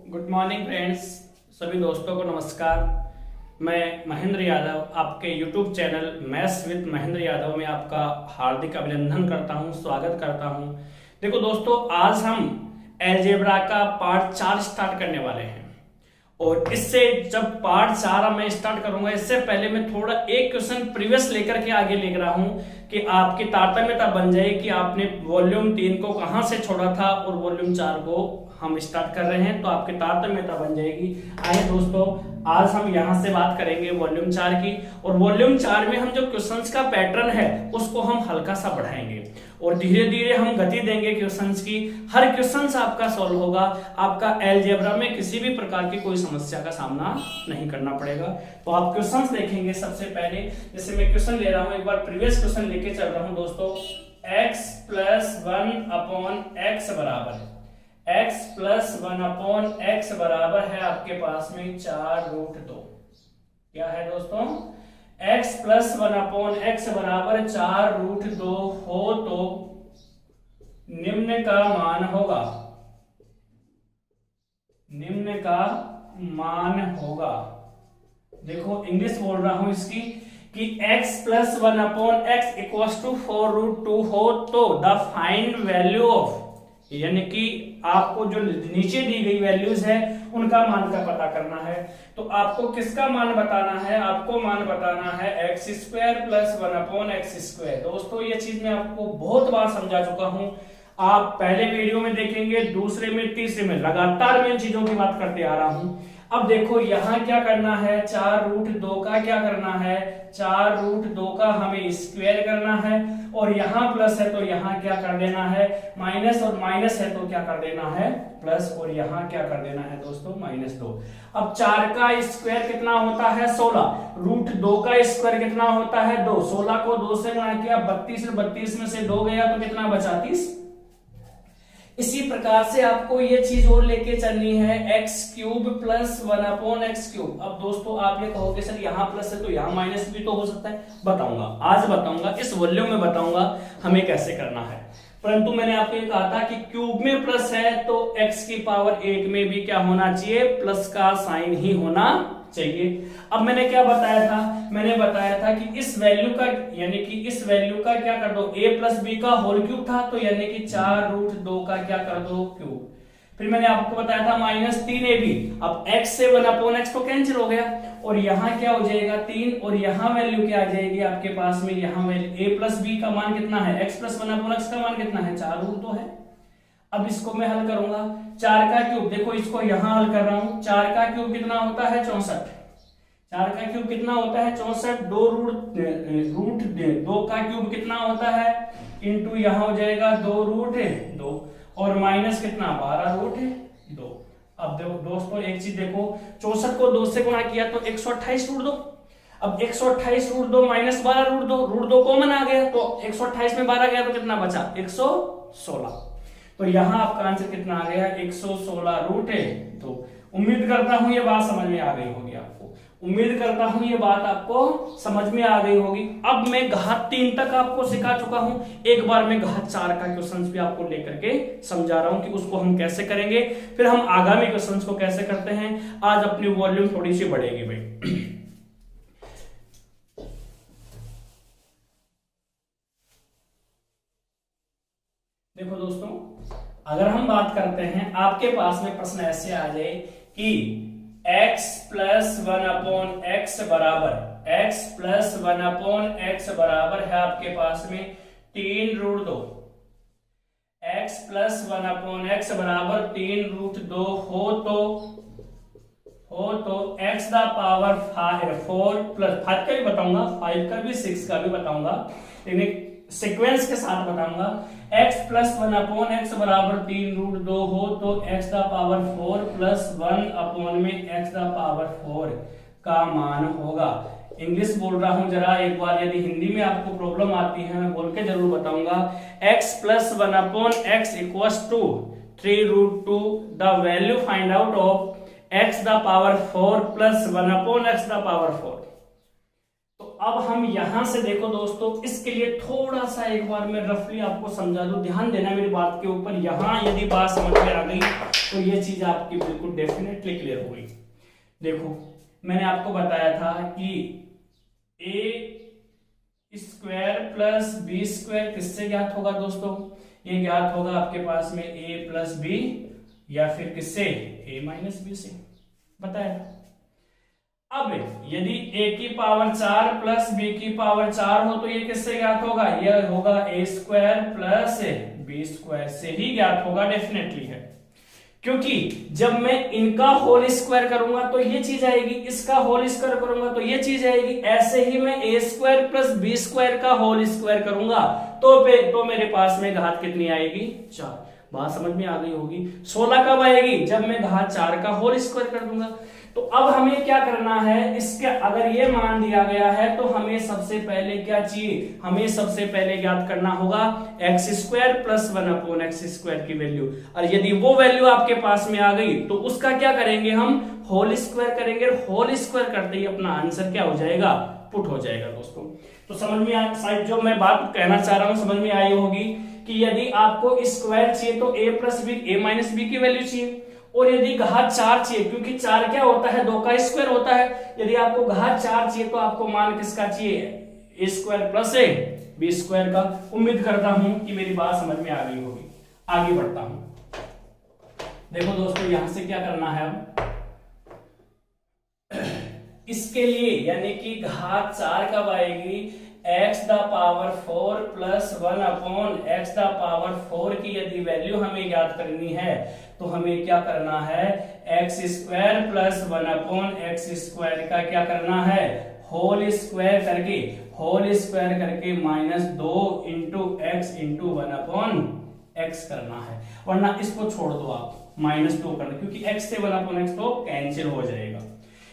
Good morning friends, सभी दोस्तों को नमस्कार। मैं महेंद्र यादव आपके YouTube channel maths with Mahendra Yadav में आपका हार्दिक अभिनंदन करता हूं, स्वागत करता हूं। देखो दोस्तों, आज हम अलजेब्रा का पार्ट 4 स्टार्ट करने वाले हैं और इससे जब पार्ट 4 मैं स्टार्ट करूंगा, इससे पहले मैं थोड़ा एक क्वेश्चन प्रीवियस लेकर के आगे लेकर रहा हूं कि आपकी तारतम्यता बन जाए कि आपने वॉल्यूम 3 को कहां से छोड़ा था और वॉल्यूम 4 को हम स्टार्ट कर रहे हैं, तो आपकी तारतम्यता बन जाएगी। आइए दोस्तों, आज हम यहां से बात करेंगे वॉल्यूम 4 की, और वॉल्यूम 4 में हम जो क्वेश्चंस का पैटर्न है उसको हम हल्का सा बढ़ाएंगे और धीरे धीरे हम गति देंगे क्वेश्चंस की। हर क्वेश्चंस आपका सॉल्व होगा, आपका अलजेब्रा में किसी भी प्रकार की कोई समस्या का सामना नहीं करना पड़ेगा। तो आप क्वेश्चंस देखेंगे। सबसे पहले जैसे मैं क्वेश्चन ले रहा हूं, एक बार प्रीवियस क्वेश्चन लेके चल रहा हूं दोस्तों। x + 1/x बराबर x + 1/x बराबर है आपके पास में 4√2। क्या है दोस्तों? x + 1/x बराबर 4√2 हो तो निम्न का मान होगा, निम्न का मान होगा। देखो इंग्लिश बोल रहा हूं इसकी कि x + 1/x = 4√2 हो तो द फाइंड वैल्यू ऑफ, यानी कि आपको जो नीचे दी गई वैल्यूज है उनका मान का पता करना है। तो आपको किसका मान बताना है? आपको मान बताना है x² + 1/x²। दोस्तों ये चीज मैं आपको बहुत बार समझा चुका हूं, आप पहले वीडियो में देखेंगे, दूसरे में, तीसरे में, लगातार मैं इन चीजों की बात करते आ रहा हूं। अब देखो यहां क्या करना है, 4√2 का क्या करना है, 4√2 का हमें स्क्वायर करना है, और यहां प्लस है तो यहां क्या कर देना है माइनस, और माइनस है तो क्या कर देना है प्लस, और यहां क्या कर देना है दोस्तों -2। अब 4 का स्क्वायर कितना होता है 16, √2 का स्क्वायर कितना होता है 2, 16 को 2 से गुणा किया 32, 32 में से 2 गया तो कितना बचा 30। इसी प्रकार से आपको ये चीज और लेके चलनी है, x³ + 1/x³। अब दोस्तों आप ये कहोगे सर यहाँ प्लस है तो यहाँ माइनस भी तो हो सकता है। बताऊंगा, आज बताऊंगा, इस वॉल्यूम में बताऊंगा हमें कैसे करना है। परंतु मैंने आपको ये कहा था कि क्यूब में प्लस है तो x⁻1 में भी क्या होना चाहिए, प्लस का साइन ही होना चाहिए। अब मैंने क्या बताया था, मैंने बताया था कि इस वैल्यू का, यानी कि इस वैल्यू का क्या कर दो, a + b का होल क्यूब था, तो यानी कि 4√2 का क्या कर दो क्यूब। फिर मैंने आपको बताया था -3ab। अब x से 1/x तो कैंसिल हो गया, और यहां क्या हो जाएगा 3, और यहां वैल्यू क्या आ जाएगी आपके पास में, यहां वैल्यू a + b का मान कितना है, x + 1/x का मान कितना है 4√2 है। अब इसको मैं हल करूंगा, 4 का क्यूब, देखो इसको यहां हल कर रहा हूं, 4 का क्यूब कितना होता है 64, 4 का क्यूब कितना होता है 64, 2√2 का क्यूब कितना होता है इंटू यहां हो जाएगा 2√2, और माइनस कितना 12√2। अब देखो दोस्तों एक चीज देखो, 64 को 2 से गुणा किया तो 128√2। अब 128√2 - 12√2, √2 कॉमन आ गया तो 128 में 12 गया तो कितना बचा 116। तो यहां आपका आंसर कितना आ गया 116√2। उम्मीद करता हूं ये बात समझ में आ गई होगी आपको, उम्मीद करता हूं ये बात आपको समझ में आ गई होगी। अब मैं घात 3 तक आपको सिखा चुका हूं, एक बार मैं घात 4 का क्वेश्चंस भी आपको लेकर के समझा रहा हूं कि उसको हम कैसे करेंगे, फिर हम आगामी क्वेश्चंस को कैसे करते हैं। आज अपनी वॉल्यूम थोड़ी सी बढ़ेगी भाई। देखो दोस्तों, अगर हम बात करते हैं, आपके पास में प्रश्न ऐसे आ जाए कि x + 1/x बराबर, x + 1/x बराबर है आपके पास में 3√2, x + 1/x बराबर 3√2 हो तो x⁴ प्लस 5 का भी बताऊंगा, 5 का भी, 6 का भी बताऊंगा, लेकिन सीक्वेंस के साथ बताऊंगा। x + 1/x बराबर 3√2 हो तो x⁴ प्लस 1/x⁴ का मान होगा। इंग्लिश बोल रहा हूं जरा एक बार, यदि हिंदी में आपको प्रॉब्लम आती है मैं बोल के जरूर बताऊंगा। x + 1/x = 3√2, the value find out of x⁴ plus 1/x⁴। तो अब हम यहां से देखो दोस्तों, इसके लिए थोड़ा सा एक बार मैं रफली आपको समझा दूं, ध्यान देना मेरी बात के ऊपर। यहां यदि बात समझ में आ गई तो ये चीज आपकी बिल्कुल डेफिनेटली क्लियर हो गई। देखो मैंने आपको बताया था कि ए स्क्वायर प्लस बी स्क्वायर किससे ज्ञात होगा दोस्तों? ये ज्ञात होगा आपके पास में ए प्लस बी या फिर किससे? ए माइनस बी से बताया। अब यदि a की पावर 4 प्लस b की पावर 4 हो तो ये किससे ज्ञात होगा? यह होगा a square plus b square से ही ज्ञात होगा, डेफिनेटली है। क्योंकि जब मैं इनका होल स्क्वायर करूंगा तो ये चीज आएगी, इसका होल स्क्वायर करूंगा तो ये चीज आएगी, ऐसे ही मैं a square plus b square का होल स्क्वायर करूंगा तो मेरे पास में घात कितनी आएगी? 4। बात समझ में आ गई होगी। 16 कब आएगी? जब मैं घात 4 का होल स्क्वायर कर दूंगा। तो अब हमें क्या करना है, इसके अगर ये मान दिया गया है तो हमें सबसे पहले क्या चाहिए? हमें सबसे पहले ज्ञात करना होगा x square plus 1 upon x square की वैल्यू। और यदि वो वैल्यू आपके पास में आ गई तो उसका क्या करेंगे? हम होल स्क्वायर करेंगे। होल स्क्वायर करते ही अपना आंसर क्या हो जाएगा? पुट हो जाएगा दोस्तों। तो समझ में शायद जो मैं बात कहना चाह रहा हूं समझ में आई होगी कि यदि आपको स्क्वायर चाहिए तो a plus b, a minus b की वैल्यू चाहिए। और यदि घात 4 चाहिए, क्योंकि 4 क्या होता है? 2 का स्क्वायर होता है। यदि आपको घात 4 चाहिए तो आपको मान किसका चाहिए? ए स्क्वायर प्लस बी स्क्वायर का। उम्मीद करता हूं कि मेरी बात समझ में आ गई होगी। आगे बढ़ता हूं। देखो दोस्तों यहां से क्या करना है अब इसके लिए, यानी कि घात 4 कब आएगी? x the power 4 plus 1 upon x the power 4 की यदि वैल्यू हमें ज्ञात करनी है तो हमें क्या करना है? x square plus 1 upon x square का क्या करना है? होल स्क्वायर करके minus 2 into x into 1 upon x करना है। वरना इसको छोड़ दो आप, माइनस 2 करना, क्योंकि x से 1 अपॉन एक्स तो कैंसिल हो जाएगा।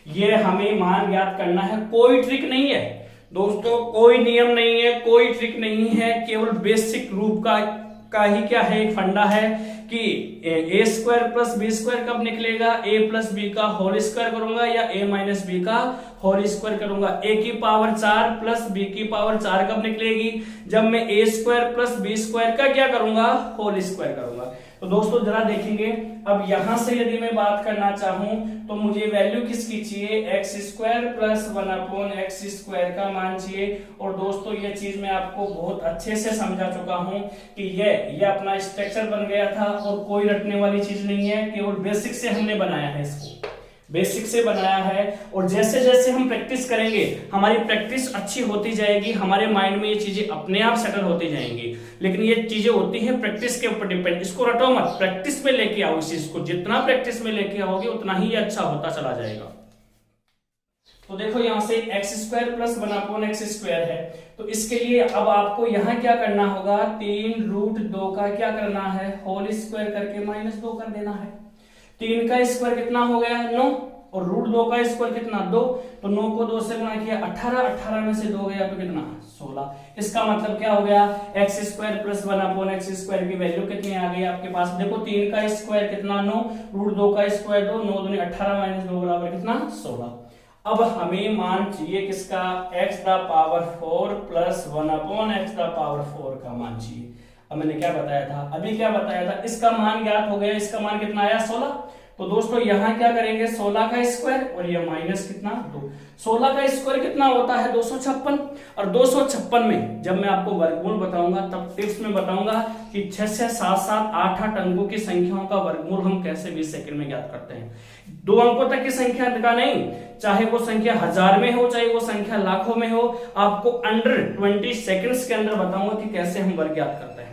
ये हमें मान ज्ञात करना है। कोई ट्रिक नहीं है दोस्तों, कोई नियम नहीं है, कोई ट्रिक नहीं है, केवल बेसिक रूप का ही क्या है, एक फंडा है कि ए स्क्वायर प्लस बी स्क्वायर कब निकलेगा? ए प्लस बी का होल स्क्वायर करूंगा या ए माइनस बी का होल स्क्वायर करूंगा। ए की पावर 4 प्लस बी की पावर 4 कब निकलेगी? जब मैं ए स्क्वायर प्लस बी स्क्वायर का क्या करूंगा? होल स्क्वायर करूंगा। तो दोस्तों जरा देखेंगे, अब यहां से यदि मैं बात करना चाहूं तो मुझे वैल्यू किसकी चाहिए? X square plus 1 upon x square का मान चाहिए। और दोस्तों ये चीज मैं आपको बहुत अच्छे से समझा चुका हूं कि ये अपना स्ट्रक्चर बन गया था और कोई रटने वाली चीज नहीं है, केवल बेसिक से हमने बनाया है, इसको बेसिक से बनाया है। और जैसे जैसे हम प्रैक्टिस करेंगे हमारी प्रैक्टिस अच्छी होती जाएगी, हमारे माइंड में ये चीजें अपने आप सेटल होती जाएंगी। लेकिन ये चीजें होती हैं प्रैक्टिस के ऊपर डिपेंड। इसको रटो मत, प्रैक्टिस में लेके आओ इस चीज को। जितना प्रैक्टिस में लेके आओगे उतना ही अच्छा होता चला जाएगा। तो देखो यहां से x square plus 1 upon x square है, तो इसके लिए अब आपको यहां क्या करना होगा? 3 रूट 2 का क्या करना है? होल स्क्वायर करके माइनस 2 कर देना है। 3 का स्क्वायर कितना हो गया? 9, और रूट 2 का स्क्वायर कितना? 2। तो 9 को 2 से गुणा किया 18, 18 में से 2 गया तो कितना? 16। इसका मतलब क्या हो गया? X square plus 1 upon x square की वैल्यू कितनी आ गई आपके पास? देखो 3 का स्क्वायर कितना? 9, रूट 2 का स्क्वायर 2, 9 दूनी 18 माइनस 2 बराबर कितना? 16। अब हमें मान चाहिए किसका? x the power 4 plus 1 upon x the power 4 का मान चाहिए। अब मैंने क्या बताया था? अभी क्या बताया था? इसका मान ज्ञात हो गया। इसका मान कितना आया? 16। तो दोस्तों यहां क्या करेंगे? 16 का स्क्वायर और ये माइनस कितना? 2। 16 का स्क्वायर कितना होता है? 256। और 256 में जब मैं आपको वर्गमूल बताऊंगा तब टिप्स में बताऊंगा कि 6 से 7 7 8 8 अंकों की संख्याओं का वर्गमूल हम कैसे 20 सेकंड में ज्ञात करते हैं। 2 अंकों तक की संख्या का नहीं, चाहे वो संख्या 1000 में हो, चाहे वो संख्या लाखों में हो, आपको अंडर 20 सेकंड्स के अंदर बताऊंगा कि कैसे हम वर्ग ज्ञात करते हैं।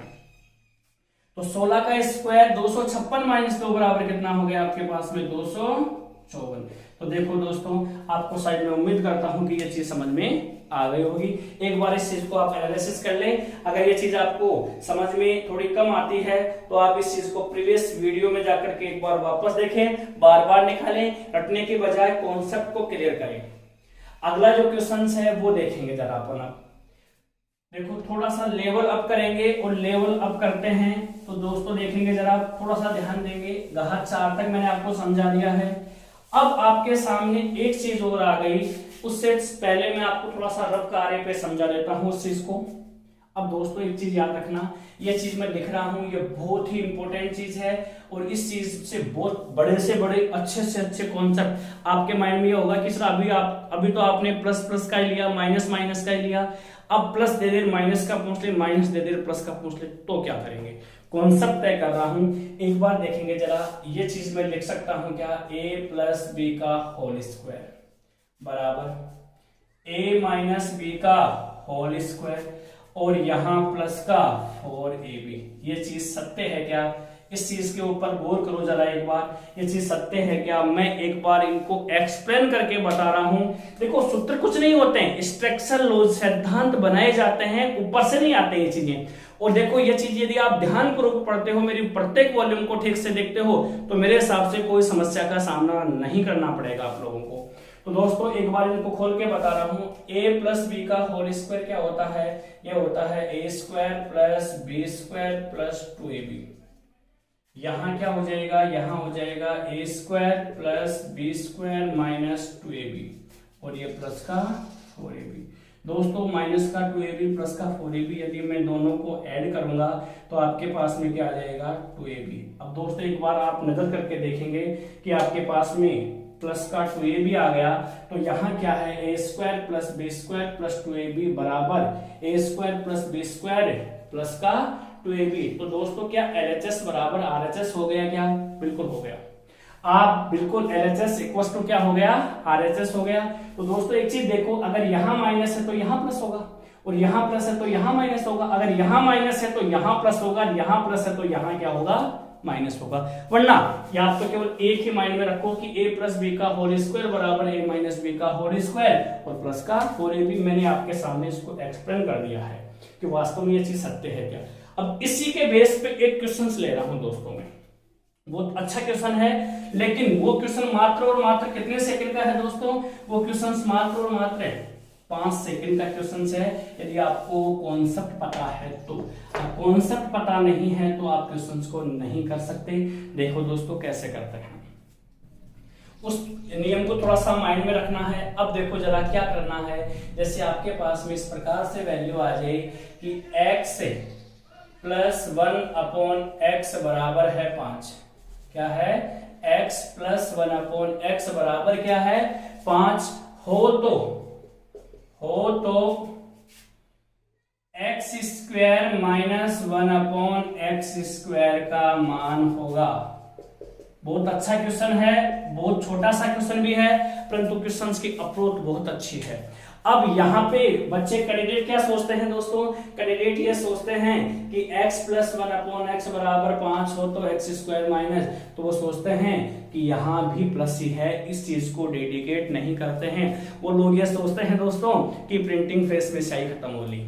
तो 16 का स्क्वायर 256 माइनस 2 बराबर कितना हो गया आपके पास में? 254। तो देखो दोस्तों आपको शायद मैं उम्मीद करता हूं कि ये चीज समझ में आ गई होगी। एक बार इस चीज को आप एनालिसिस कर लें। अगर ये चीज आपको समझ में थोड़ी कम आती है तो आप इस चीज को प्रीवियस वीडियो में जाकर के एक बार वापस देखें, बार बार निकालें, रटने के बजाय कॉन्सेप्ट को क्लियर करें। अगला जो क्वेश्चन है वो देखेंगे जरा अपन। आप देखो थोड़ा सा लेवल अप करेंगे और लेवल अप करते हैं तो दोस्तों देखेंगे जरा, थोड़ा सा ध्यान देंगे। घात 4 तक मैंने आपको समझा दिया है। अब आपके सामने एक चीज और आ गई उससे पहले मैं आपको थोड़ा सा रफ कार्य पे समझा देता हूँ उस चीज को। अब दोस्तों एक चीज याद रखना, ये चीज मैं लिख रहा हूँ, ये बहुत ही इंपॉर्टेंट चीज है और इस चीज से बहुत बड़े से बड़े अच्छे से अच्छे कॉन्सेप्ट आपके माइंड में ये होगा कि सर अभी तो आपने प्लस प्लस का ही लिया, माइनस माइनस का ही लिया, अब प्लस दे दे माइनस का पूछ ले, माइनस दे दे प्लस का पूछ ले, तो क्या करेंगे? कॉन्सेप्ट तय कर रहा हूं, एक बार देखेंगे जरा। ये चीज मैं लिख सकता हूं क्या, a प्लस बी का होल स्क्वायर बराबर a माइनस बी का होल स्क्वायर और यहां प्लस का 4ab। ये चीज सत्य है क्या? इस चीज के ऊपर गौर करो जरा एक बार, ये चीज सत्य है क्या? मैं एक बार इनको एक्सप्लेन करके बता रहा हूं। देखो सूत्र कुछ नहीं होते हैं, स्ट्रक्चर लॉज सिद्धांत बनाए जाते हैं, ऊपर से नहीं आते ये चीजें। और देखो ये चीज यदि आप ध्यानपूर्वक पढ़ते हो, मेरी प्रत्येक वॉल्यूम को ठीक से देखते हो, तो मेरे हिसाब से कोई समस्या का सामना नहीं करना पड़ेगा आप लोगों को। तो दोस्तों एक बार इनको खोल के बता रहा हूं, a प्लस बी का होल स्क्वायर क्या होता है? ये होता है a square plus b square plus 2ab। यहां क्या हो जाएगा? यहां हो जाएगा a square plus b square minus 2ab और ये प्लस का 4ab। दोस्तों माइनस का 2ab प्लस का 4ab यदि मैं दोनों को ऐड करूंगा तो आपके पास में क्या आ जाएगा? 2ab। अब दोस्तों एक बार आप नजर करके देखेंगे कि आपके पास में प्लस का 2ab आ गया, तो यहाँ क्या है? a square plus b square plus 2ab बराबर a square plus b square plus का 2ab। तो दोस्तों क्या LHS बराबर RHS हो गया क्या? बिल्कुल हो गया। आप बिल्कुल LHS इक्वल टू क्या हो गया? RHS हो गया। तो दोस्तों एक चीज देखो, अगर यहाँ माइनस है तो यहाँ प्लस होगा और यहाँ प्लस है तो यहाँ माइनस होगा, अगर यहाँ माइनस है तो यहाँ प्लस होगा, यहाँ प्लस है तो यहाँ क्या होगा? माइनस होगा। वरना या आप तो केवल एक ही माइंड में रखो कि a प्लस बी का होल स्क्वायर बराबर a माइनस बी का होल स्क्वायर और प्लस का 4ab। मैंने आपके सामने इसको एक्सप्लेन कर दिया है कि वास्तव में ये चीज सत्य है क्या। अब इसी के बेस पे एक क्वेश्चन ले रहा हूं दोस्तों में, बहुत अच्छा क्वेश्चन है, लेकिन वो क्वेश्चन मात्र और मात्र कितने सेकंड का है दोस्तों? वो क्वेश्चन मात्र और मात्र 5 सेकंड का क्वेश्चन है। यदि आपको कॉन्सेप्ट पता है तो, कॉन्सेप्ट पता नहीं है तो आप क्वेश्चंस को नहीं कर सकते। देखो दोस्तों कैसे करते हैं, उस नियम को थोड़ा सा माइंड में रखना है। अब देखो जरा क्या करना है, जैसे आपके पास में इस प्रकार से वैल्यू आ जाए कि x प्लस 1 अपॉन x बराबर है 5। क्या है? x प्लस 1 अपॉन x बराबर क्या है? 5 हो तो x square minus 1 upon x square का मान होगा। बहुत अच्छा क्वेश्चन है, बहुत छोटा सा क्वेश्चन भी है, परंतु क्वेश्चन की अप्रोच बहुत अच्छी है। अब यहाँ पे बच्चे कैंडिडेट क्या सोचते हैं दोस्तों? कैंडिडेट ये सोचते हैं कि x प्लस 1 अपॉन x बराबर 5 हो तो x स्क्वायर माइनस, तो वो सोचते हैं कि यहाँ भी प्लस ही है, इस चीज को डेडिकेट नहीं करते हैं। वो लोग ये सोचते हैं दोस्तों कि प्रिंटिंग फेस में स्याही खत्म हो ली,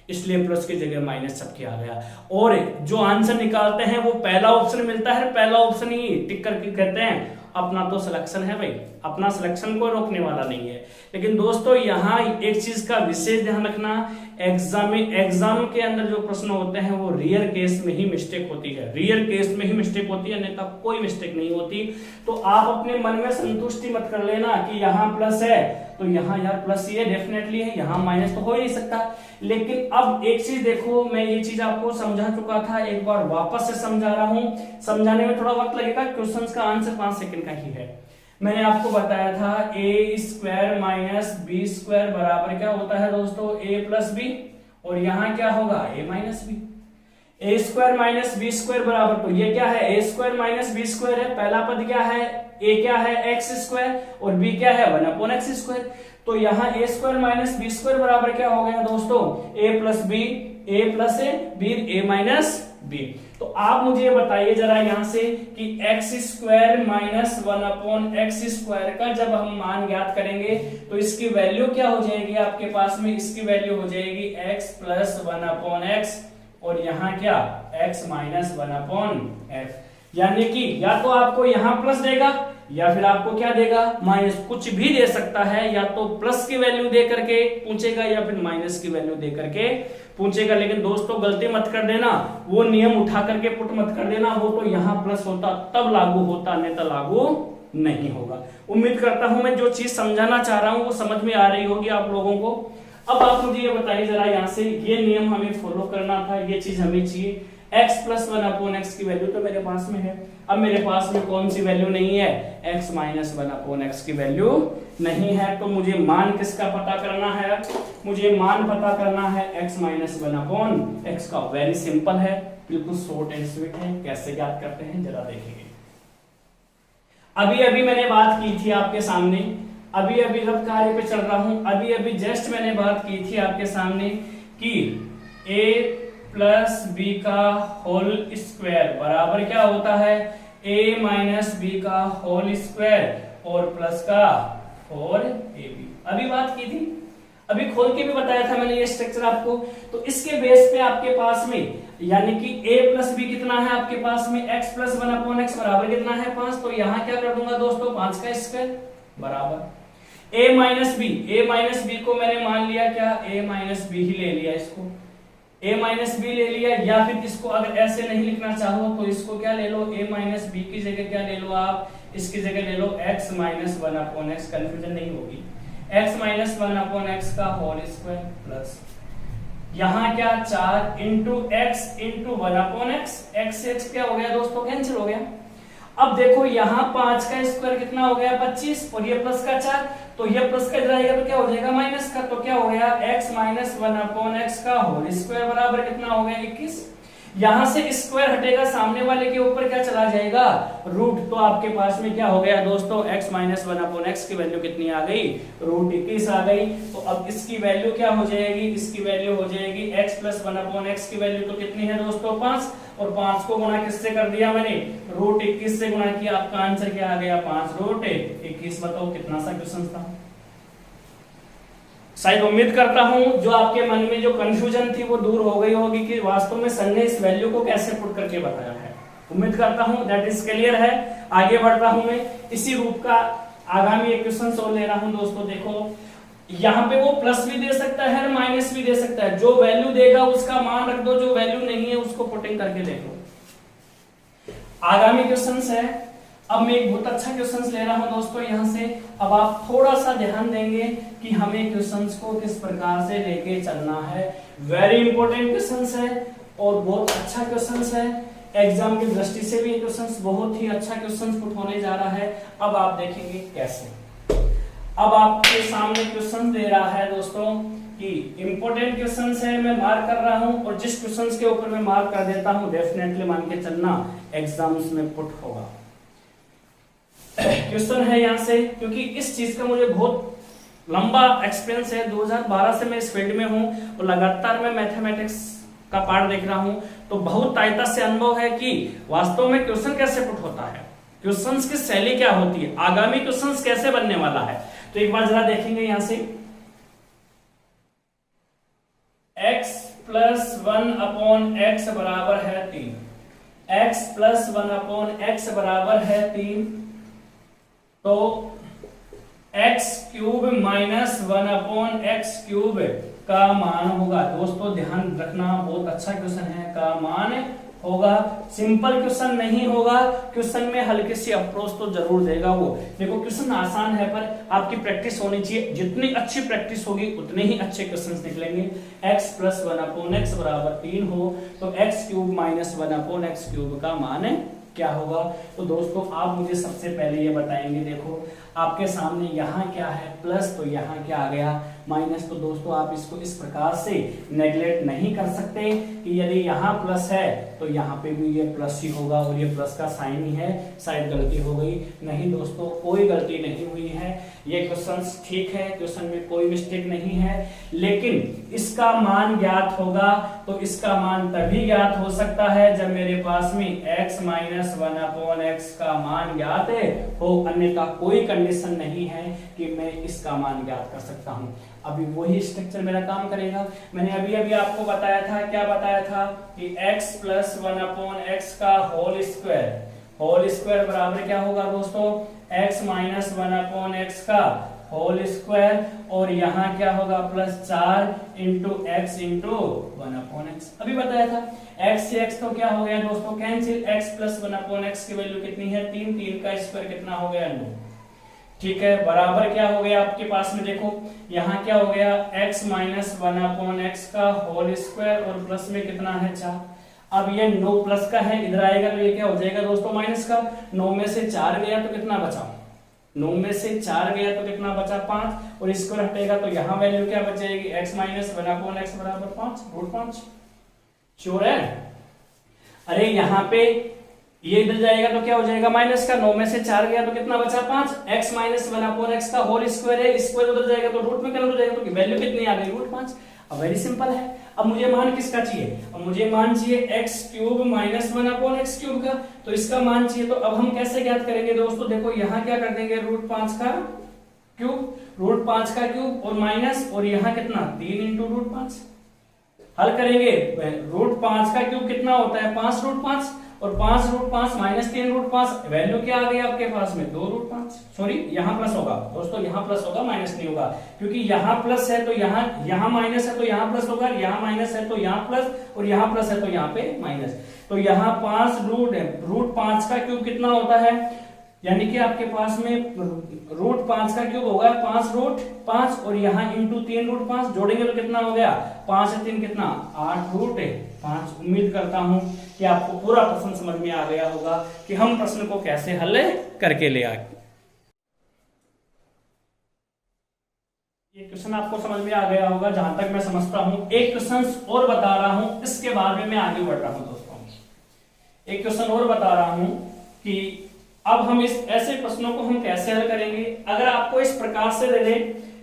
इसलिए प्लस की जगह माइनस सबके आ गया, और जो आंसर निकालते हैं वो पहला ऑप्शन मिलता है, पहला ऑप्शन ही टिक करके कहते हैं अपना तो सिलेक्शन है भाई, अपना सिलेक्शन कोई रोकने वाला नहीं है। लेकिन दोस्तों यहाँ एक चीज का विशेष ध्यान रखना, एग्जाम के अंदर जो प्रश्न होते हैं वो रियर केस में ही मिस्टेक होती है, रियर केस में ही मिस्टेक होती है, अन्यथा कोई मिस्टेक नहीं होती। तो आप अपने मन में संतुष्टि मत कर लेना कि यहाँ प्लस है तो यहाँ यार प्लस ये डेफिनेटली है, यहाँ माइनस तो हो ही नहीं सकता। लेकिन अब एक चीज देखो, मैं ये चीज आपको समझा चुका था, एक बार वापस से समझा रहा हूँ, समझाने में थोड़ा वक्त लगेगा, क्वेश्चन का आंसर 5 सेकंड का ही है। मैंने आपको बताया था a square minus b square बराबर क्या होता है दोस्तों? a प्लस बी, और यहाँ क्या होगा? a minus b. a square minus b square बराबर, तो ये क्या है? a square minus b square है, पहला पद क्या है? a क्या है? x स्क्वायर, और b क्या है? 1 अपॉन x स्क्वायर। तो यहाँ a square minus b square बराबर क्या हो गया दोस्तों? a plus b, a plus a b, a minus b. तो आप मुझे बताइए जरा यहाँ से कि x square minus 1 upon x square का जब हम मान ज्ञात करेंगे तो इसकी वैल्यू क्या हो जाएगी आपके पास में? इसकी वैल्यू हो जाएगी x प्लस 1 अपॉन x, और यहाँ क्या? x minus 1 upon f। यानी कि या तो आपको यहाँ प्लस देगा या फिर आपको क्या देगा? माइनस, कुछ भी दे सकता है, या तो प्लस की वैल्यू दे करके पूछेगा या फिर माइनस की वैल्यू दे करके पूछेगा। लेकिन दोस्तों गलती मत कर देना, वो नियम उठा करके पुट मत कर देना, वो तो यहाँ प्लस होता तब लागू होता, अन्यथा लागू नहीं होगा। उम्मीद करता हूं मैं जो चीज समझाना चाह रहा हूं वो समझ में आ रही होगी आप लोगों को। अब आप मुझे ये बताइए जरा, यहाँ से ये नियम हमें फॉलो करना था, ये चीज हमें चाहिए। x प्लस 1/x की वैल्यू तो मेरे पास में है। अब मेरे पास में कौन सी वैल्यू नहीं है? x माइनस 1/x की वैल्यू नहीं है। तो मुझे मान किसका पता करना है? मुझे मान पता करना है x माइनस 1/x का। वेरी सिंपल है, बिल्कुल शॉर्ट एंड स्वीट है। कैसे याद करते हैं जरा देखेंगे। अभी अभी मैंने बात की थी आपके सामने, अभी अभी जब कार्य पे चल रहा हूं, अभी अभी जस्ट मैंने बात की थी आपके सामने कि a प्लस बी का होल स्क्वायर बराबर क्या होता है? a माइनस बी का होल स्क्वायर और प्लस का 4ab। अभी बात की थी, अभी खोल के भी बताया था मैंने ये स्ट्रक्चर आपको। तो इसके बेस पे आपके पास में यानी कि a प्लस बी कितना है आपके पास में? x प्लस 1/x बराबर कितना है? 5। तो यहां क्या कर दूंगा दोस्तों? 5 का स्क्वायर बराबर a माइनस बी को मैंने मान लिया क्या? a माइनस बी ही ले लिया, इसको a माइनस बी ले लिया। या फिर इसको अगर ऐसे नहीं लिखना चाहो तो इसको क्या ले लो? a माइनस बी की जगह क्या ले लो आप? इसकी जगह ले लो x माइनस 1/x। कंफ्यूजन नहीं होगी। x माइनस 1/x का होल स्क्वायर प्लस यहाँ क्या 4 into x into 1/x। x क्या हो गया दोस्तों? कैंसिल हो गया। अब देखो यहाँ 5 का स्क्वायर कितना हो गया? 25 और ये प्लस का 4, तो ये प्लस का जाएगा तो क्या हो जाएगा? माइनस का। तो क्या हो गया? x माइनस 1/x का होल स्क्वायर बराबर कितना हो गया? 21। यहां से स्क्वायर हटेगा, सामने वाले के ऊपर क्या चला जाएगा? रूट। तो आपके पास में क्या हो गया दोस्तों? x माइनस 1/x की वैल्यू कितनी आ गई? रूट 21 आ गई। तो अब इसकी वैल्यू क्या हो जाएगी? इसकी वैल्यू हो जाएगी x प्लस 1/x की वैल्यू तो कितनी है दोस्तों? 5। और 5 को गुणा किससे कर दिया मैंने? रूट 21 से गुणा किया। आपका आंसर क्या आ गया? 5 रूट 21। बताओ कितना सा क्वेश्चन था। शायद उम्मीद करता हूं जो आपके मन में जो कंफ्यूजन थी वो दूर हो गई होगी कि वास्तव में सर ने इस वैल्यू को कैसे पुट करके बताया है। उम्मीद करता हूं दैट इज क्लियर है। आगे बढ़ता हूं मैं इसी रूप का आगामी एक क्वेश्चन सोल्व ले रहा हूं दोस्तों। देखो यहाँ पे वो प्लस भी दे सकता है और माइनस भी दे सकता है। जो वैल्यू देगा उसका मान रख दो, जो वैल्यू नहीं है उसको पुटिंग करके देखो। आगामी क्वेश्चन है। अब मैं एक बहुत अच्छा क्वेश्चन ले रहा हूं दोस्तों यहाँ से। अब आप थोड़ा सा ध्यान देंगे कि हमें क्वेश्चंस को किस प्रकार से लेके चलना है। वेरी इंपॉर्टेंट क्वेश्चंस है और बहुत अच्छा क्वेश्चंस है। एग्जाम की दृष्टि से भी ये क्वेश्चंस बहुत ही अच्छा क्वेश्चंस पुट होने जा रहा है। अब आप देखेंगे कैसे। अब आपके सामने क्वेश्चन दे रहा है दोस्तों कि इंपॉर्टेंट क्वेश्चंस है, मैं मार्क कर रहा हूं और जिस क्वेश्चंस के ऊपर मैं मार्क कर देता हूं डेफिनेटली मान के चलना एग्जाम्स में पुट होगा। क्वेश्चन है यहां से, क्योंकि इस चीज का मुझे बहुत लंबा एक्सपीरियंस है। 2012 से मैं इस फील्ड में हूं और लगातार मैं मैथमेटिक्स का पार्ट देख रहा हूं, तो बहुत तायता से अनुभव है कि वास्तव में क्वेश्चन कैसे पुट होता है, क्वेश्चंस की शैली क्या होती है, आगामी क्वेश्चंस कैसे बनने वाला है। तो एक बार जरा देखेंगे यहां से। x प्लस 1/x बराबर है 3। x प्लस 1/x बराबर है 3। तो x cube minus 1/x cube का मान होगा। दोस्तों ध्यान रखना, बहुत अच्छा क्वेश्चन है। का मान होगा, सिंपल क्वेश्चन नहीं होगा। क्वेश्चन में हल्की सी अप्रोच तो जरूर देगा वो। देखो क्वेश्चन आसान है पर आपकी प्रैक्टिस होनी चाहिए। जितनी अच्छी प्रैक्टिस होगी उतने ही अच्छे क्वेश्चंस निकलेंगे। x प्लस 1/x बराबर 3 हो तो x cube minus 1/x cube का मान क्या होगा। तो दोस्तों आप मुझे सबसे पहले ये बताएंगे, देखो आपके सामने यहाँ क्या है प्लस, तो यहाँ क्या आ गया माइनस। तो दोस्तों आप इसको इस प्रकार से नेगलेक्ट नहीं कर सकते कि यदि यहाँ प्लस है तो यहाँ पे भी ये प्लस ही होगा और ये प्लस का साइन ही है, शायद गलती हो गई। नहीं दोस्तों कोई गलती नहीं हुई है, ये क्वेश्चन ठीक है, क्वेश्चन में कोई मिस्टेक नहीं है। लेकिन इसका मान ज्ञात होगा तो इसका मान तभी ज्ञात हो सकता है जब मेरे पास में x माइनस 1/x का मान ज्ञात हो, अन्यथा कोई कंडीशन नहीं है कि मैं इसका मान ज्ञात कर सकता हूं। अभी वही स्ट्रक्चर मेरा काम करेगा। मैंने अभी अभी आपको बताया था, क्या बताया था कि x प्लस 1/x का होल स्क्वायर बराबर क्या होगा दोस्तों, x माइनस 1/x का होल स्क्वायर और यहाँ क्या होगा plus 4 into x into 1/x। अभी बताया था x से x तो क्या हो गया दोस्तों कैंसिल, x प्लस 1/x की वैल्यू कितनी है 3, 3 का स्क्वायर कितना हो गया 9। ठीक है, बराबर क्या हो गया आपके पास में, देखो यहाँ क्या हो गया x माइनस 1/x का होल स्क्वायर और प्लस में कितना है 4। अब ये 9 प्लस का है, इधर आएगा तो ये क्या हो जाएगा दोस्तों माइनस का। 9 में से 4 गया तो कितना बचा, 9 में से 4 गया तो कितना बचा 5, और इसको हटेगा तो यहाँ वैल्यू क्या बच जाएगी x माइनस 1/x बराबर 5 √5। श्योर है? अरे यहाँ पे ये इधर जाएगा तो क्या हो जाएगा माइनस का, 9 में से 4 गया तो कितना बचा 5, x माइनस 1/x का होल स्क्वायर है, स्क्वायर उधर जाएगा तो रूट में कन्वर्ट हो जाएगा, तो वैल्यू कितनी आ गई √5। अब वेरी सिंपल है, अब मुझे मान किसका चाहिए, अब मुझे मान चाहिए x cube minus 1/x cube का, तो इसका मान चाहिए। तो अब हम कैसे ज्ञात करेंगे दोस्तों, देखो यहाँ क्या कर देंगे √5 का क्यूब, √5 का क्यूब और माइनस, और यहाँ कितना 3 इंटू √5 हल करेंगे। √5 का क्यूब कितना होता है 5 √5, और 5 √5 माइनस 3 √5 वैल्यू क्या आ गई आपके पास में 2 √5। सॉरी यहाँ प्लस होगा दोस्तों, यहाँ प्लस होगा माइनस नहीं होगा, क्योंकि यहाँ प्लस है तो यहाँ माइनस है तो यहाँ प्लस होगा, यहाँ माइनस है तो यहाँ प्लस, और यहाँ प्लस है तो यहाँ पे माइनस। तो यहाँ 5 √5 का क्यूब कितना होता है, यानी कि आपके पास में √5 का क्यूब होगा 5 √5, और यहाँ इंटू 3 √5 जोड़ेंगे तो कितना हो गया 5 से 3 कितना 8 √5। उम्मीद करता हूं कि आपको पूरा प्रश्न समझ में आ गया होगा कि हम प्रश्न को कैसे हल करके ले आए। ये क्वेश्चन आपको समझ में आ गया होगा जहां तक मैं समझता हूं। एक क्वेश्चन और बता रहा हूं, इसके बाद में मैं आगे बढ़ रहा हूं दोस्तों। एक क्वेश्चन और बता रहा हूं कि अब हम इस ऐसे प्रश्नों को हम कैसे हल करेंगे। अगर आपको इस प्रकार से दे दे,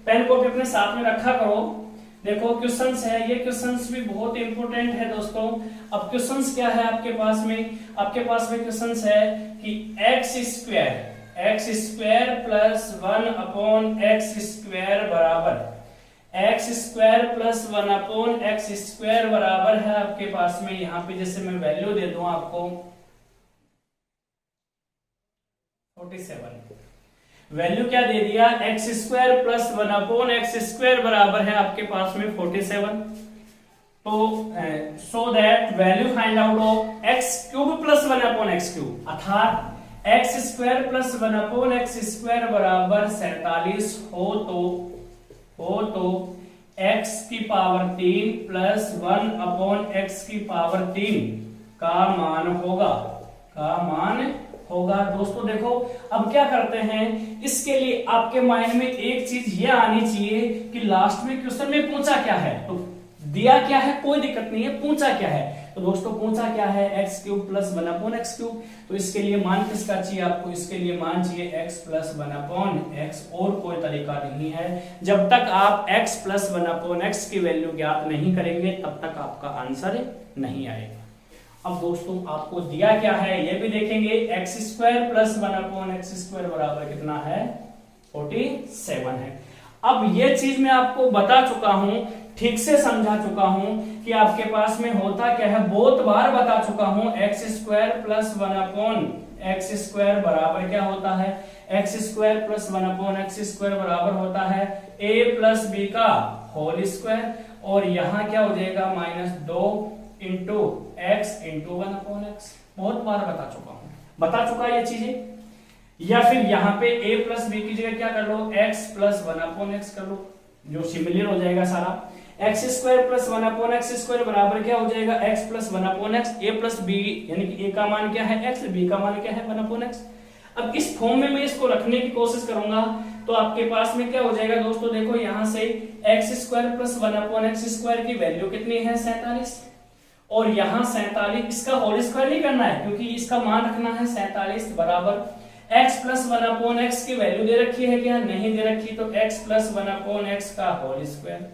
पेन कॉपी अपने साथ में रखा करो। देखो क्वेश्चंस है, ये क्वेश्चंस भी बहुत इंपॉर्टेंट है दोस्तों। अब क्वेश्चंस क्या है आपके पास में, आपके पास में क्वेश्चंस है कि x square plus 1/x square बराबर x square plus 1/x square बराबर है आपके पास में, यहाँ पे जैसे मैं वैल्यू दे दूं आपको 47, वैल्यू क्या दे दिया x square plus 1/x square बराबर है आपके पास में 47। तो so that value find out of x cube plus 1/x cube, अर्थात x square plus 1/x square बराबर 47 हो तो x की पावर 3 प्लस 1/x की पावर 3 का मान होगा दोस्तों। देखो अब क्या करते हैं, इसके लिए आपके माइंड में एक चीज ये आनी चाहिए कि लास्ट में क्वेश्चन में पूछा क्या है, तो दिया क्या है कोई दिक्कत नहीं है, पूछा क्या है। तो दोस्तों पूछा क्या है x cube plus 1/x cube, तो इसके लिए मान किसका चाहिए आपको, इसके लिए मान चाहिए x प्लस 1/x, और कोई तरीका नहीं है। जब तक आप x प्लस 1/x की वैल्यू ज्ञात नहीं करेंगे तब तक आपका आंसर नहीं आएगा। अब दोस्तों आपको दिया क्या है ये भी देखेंगे, x square plus 1/x square बराबर कितना है 47 है। अब ये चीज मैं आपको बता चुका हूं, ठीक से समझा चुका हूं कि आपके पास में होता क्या है, बहुत बार बता चुका हूं। x square plus 1/x square बराबर क्या होता है, x square plus 1/x square बराबर होता है a प्लस बी का होल स्क्वायर, और यहां क्या हो जाएगा -2 इंटू x इंटू 1/x। बहुत बार बता चुका ये चीजें। या फिर यहाँ पे a प्लस बी की जगह क्या कर लो x प्लस 1/x कर लो, जो सिमिलर हो जाएगा सारा। x square plus 1/x square बराबर क्या हो जाएगा x plus 1/x, a plus b यानी कि a का मान क्या है x, b का मान क्या है 1/x। अब इस फॉर्म में मैं इसको रखने की कोशिश करूंगा तो आपके पास में क्या हो जाएगा दोस्तों, देखो यहां से x square plus 1/x square की वैल्यू कितनी है 47, और यहाँ 47 इसका होल स्क्वायर नहीं करना है क्योंकि इसका मान रखना है 47 बराबर x प्लस 1/x की वैल्यू दे रखी है क्या, नहीं दे रखी, तो x प्लस 1/x का होल स्क्वायर,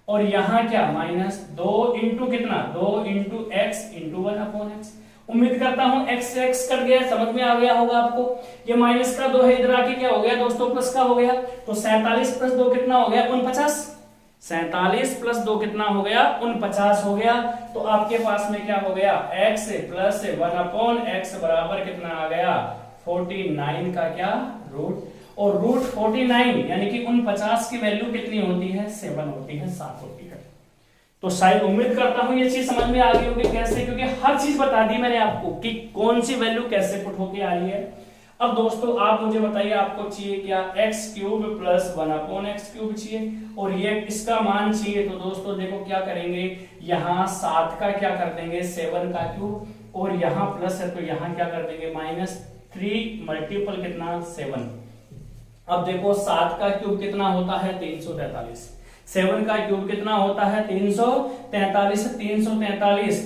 और यहाँ क्या -2 इंटू कितना 2 इंटू x इंटू 1/x। उम्मीद करता हूं x से x कट गया, समझ में आ गया होगा आपको। ये माइनस का 2 है, इधर आके क्या हो गया दोस्तों प्लस का हो गया, तो 47 प्लस 2 कितना हो गया 49, 47 प्लस 2 कितना हो गया 49 हो गया। तो आपके पास में क्या हो गया x प्लस 1/x बराबर कितना आ गया 49 का क्या रूट, और रूट 49 यानी कि 49 की वैल्यू कितनी होती है 7 होती है, 7 होती है। तो शायद उम्मीद करता हूं ये चीज समझ में आ गई होगी कैसे, क्योंकि हर चीज बता दी मैंने आपको कि कौन सी वैल्यू कैसे पुट होके आ रही है। अब दोस्तों आप मुझे बताइए आपको चाहिए क्या, x cube plus 1/x cube चाहिए और ये इसका मान चाहिए। तो दोस्तों देखो क्या करेंगे, यहाँ 7 का क्या कर देंगे 7 का क्यूब और यहाँ प्लस है तो यहाँ क्या कर देंगे -3 मल्टीपल कितना 7। अब देखो 7 का क्यूब कितना होता है 343, 7 का क्यूब कितना होता है 343,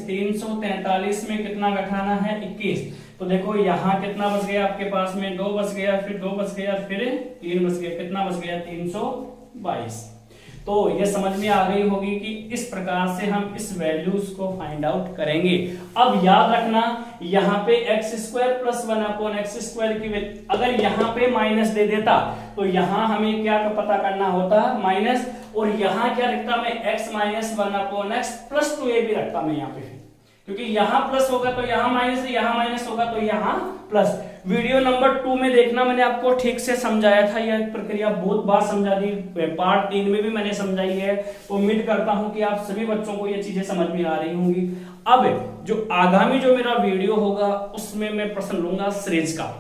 343 में कितना घटाना है 21। तो देखो यहाँ कितना बच गया आपके पास में 2 बच गया, फिर 2 बच गया, फिर 3 बच गया, कितना बच गया 322। तो ये समझ में आ गई होगी कि इस प्रकार से हम इस वैल्यूज को फाइंड आउट करेंगे। अब याद रखना यहाँ पे x² प्लस 1/x² की अगर यहाँ पे माइनस दे देता तो यहाँ हमें क्या पता करना होता माइनस, और यहाँ क्या रखता मैं x minus 1/x plus 2a भी रखता मैं यहाँ पे, क्योंकि यहाँ प्लस होगा तो यहाँ माइनस, यहाँ माइनस होगा तो यहाँ प्लस। वीडियो नंबर 2 में देखना, मैंने आपको ठीक से समझाया था, यह प्रक्रिया बहुत बार समझा दी, पार्ट 3 में भी मैंने समझाई है। तो उम्मीद करता हूं कि आप सभी बच्चों को ये चीजें समझ में आ रही होंगी। अब जो आगामी जो मेरा वीडियो होगा उसमें मैं प्रश्न लूंगा सीरीज का।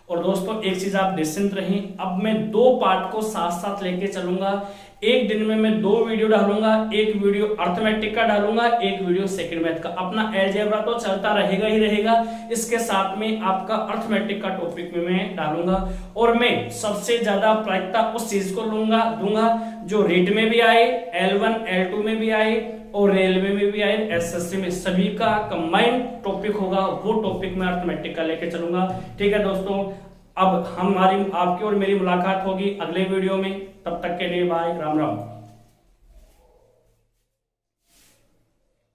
और दोस्तों एक चीज आप निश्चिंत रहें, अब मैं 2 पार्ट को साथ साथ लेके चलूंगा। एक दिन में मैं 2 वीडियो डालूंगा, एक वीडियो अर्थमेटिक का डालूंगा, एक वीडियो सेकंड मैथ का। अपना अलजेब्रा तो चलता रहेगा ही रहेगा, इसके साथ में आपका अर्थमेटिक का टॉपिक में मैं डालूंगा। और मैं सबसे ज्यादा प्राथमिकता उस चीज को दूंगा जो रीट में भी आए, L1 L2 में भी आए और रेलवे में भी आए, एसएससी में सभी का कंबाइंड टॉपिक होगा, वो टॉपिक मैं अर्थमेटिक का लेके चलूंगा। ठीक है दोस्तों, अब हमारी आपकी और मेरी मुलाकात होगी अगले वीडियो में। तब तक के लिए बाय, राम राम।